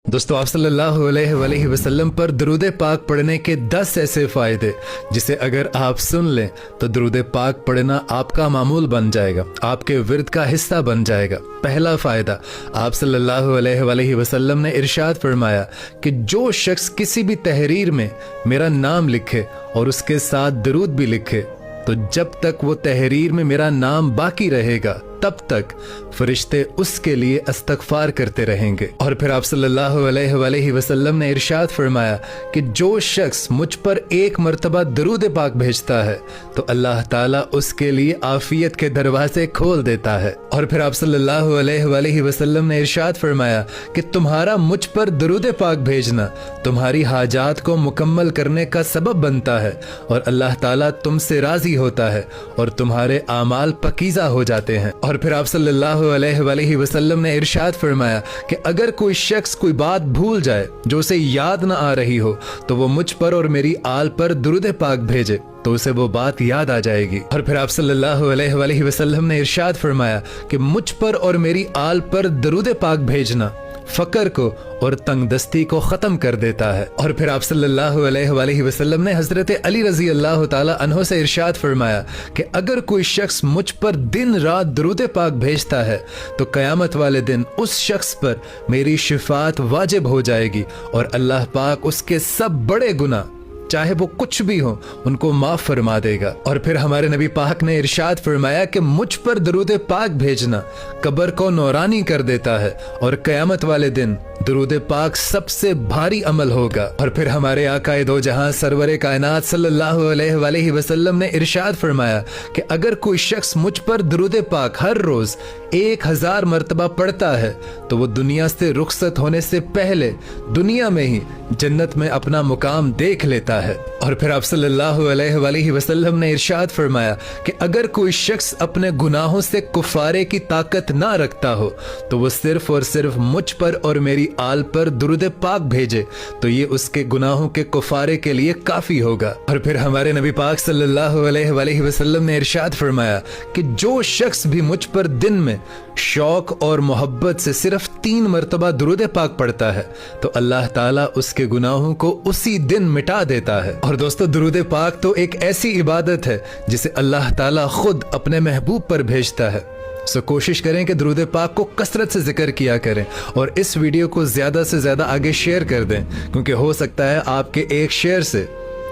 दोस्तों, आप सल्लल्लाहु अलैहि वसल्लम पर दरूद पाक पढ़ने के 10 ऐसे फ़ायदे जिसे अगर आप सुन लें तो दरूद पाक पढ़ना आपका मामूल बन जाएगा, आपके विर्द का हिस्सा बन जाएगा। पहला फ़ायदा, आप सल्लल्लाहु अलैहि वसल्लम ने इरशाद फरमाया कि जो शख्स किसी भी तहरीर में मेरा नाम लिखे और उसके साथ दरूद भी लिखे तो जब तक वो तहरीर में मेरा नाम बाकी रहेगा तब तक फरिश्ते उसके लिए इस्तग़फ़ार करते रहेंगे। और फिर आप सल्लल्लाहु अलैहि वसल्लम ने इरशाद फरमाया कि जो शख्स मुझ पर एक मर्तबा दरूद पाक भेजता है तो अल्लाह ताला उसके लिए आफियत के दरवाजे खोल देता है। और फिर आप सल्लल्लाहु अलैहि वसल्लम ने इरशाद फरमाया कि तुम्हारा मुझ पर दरूद पाक भेजना तुम्हारी हाजात को मुकम्मल करने का सबब बनता है और अल्लाह ताला तुमसे राजी होता है और तुम्हारे आमाल पकीज़ा हो जाते हैं। और फिर आप सल्लल्लाहु अलैहि वसल्लम ने इरशाद फरमाया कि अगर कोई शख्स कोई बात भूल जाए जो उसे याद ना आ रही हो तो वो मुझ पर और मेरी आल पर दरूद पाक भेजे तो उसे वो बात याद आ जाएगी। और फिर आप सल्लल्लाहु अलैहि वसल्लम ने इरशाद फरमाया कि मुझ पर और मेरी आल पर दरूद पाक भेजना फकर को और तंगदस्ती को ख़त्म कर देता है। और फिर आप सल्लल्लाहु अलैहि वसल्लम ने हज़रत अली रज़ी अल्लाह ताला अन्हो से इरशाद फरमाया कि अगर कोई शख्स मुझ पर दिन रात दरूद पाक भेजता है तो क़यामत वाले दिन उस शख्स पर मेरी शिफात वाजिब हो जाएगी और अल्लाह पाक उसके सब बड़े गुनाह चाहे वो कुछ भी हो उनको माफ फरमा देगा। और फिर हमारे नबी पाक ने इरशाद फरमाया कि मुझ पर दरूद पाक भेजना कब्र को नौरानी कर देता है और क़यामत वाले दिन दरूद पाक सबसे भारी अमल होगा। और फिर हमारे आकाए दो जहां सरवरे कायनात सल्लल्लाहु अलैहि वसल्लम ने इरशाद फरमाया कि अगर कोई शख्स मुझ पर दरूद पाक हर रोज 1000 मरतबा पढ़ता है तो वो दुनिया से रुखसत होने से पहले दुनिया में ही जन्नत में अपना मुकाम देख लेता है। और फिर आप सल्लल्लाहु अलैहि वसल्लम ने इरशाद फरमाया कि अगर कोई शख्स अपने गुनाहों से कुफारे की ताकत ना रखता हो तो वो सिर्फ और सिर्फ मुझ पर और मेरी आल पर दरूद पाक भेजे तो ये उसके गुनाहों के कुफारे के लिए काफी होगा। और फिर हमारे नबी पाक सल्लल्लाहु अलैहि वसल्लम ने इरशाद फरमाया कि जो शख्स भी मुझ पर दिन में शौक और मोहब्बत से सिर्फ 3 मरतबा दरूद पाक पढ़ता है तो अल्लाह ताला उसके गुनाहों को उसी दिन मिटा देता है। और दोस्तों, दरूद पाक तो एक ऐसी इबादत है जिसे अल्लाह ताला खुद अपने महबूब पर भेजता है। सो कोशिश करें कि दरूद पाक को कसरत से जिक्र किया करें और इस वीडियो को ज़्यादा से ज़्यादा आगे शेयर कर दें क्योंकि हो सकता है आपके एक शेयर से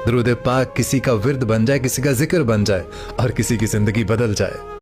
दरूद पाक किसी का विर्द बन जाए, किसी का जिक्र बन जाए और किसी की ज़िंदगी बदल जाए।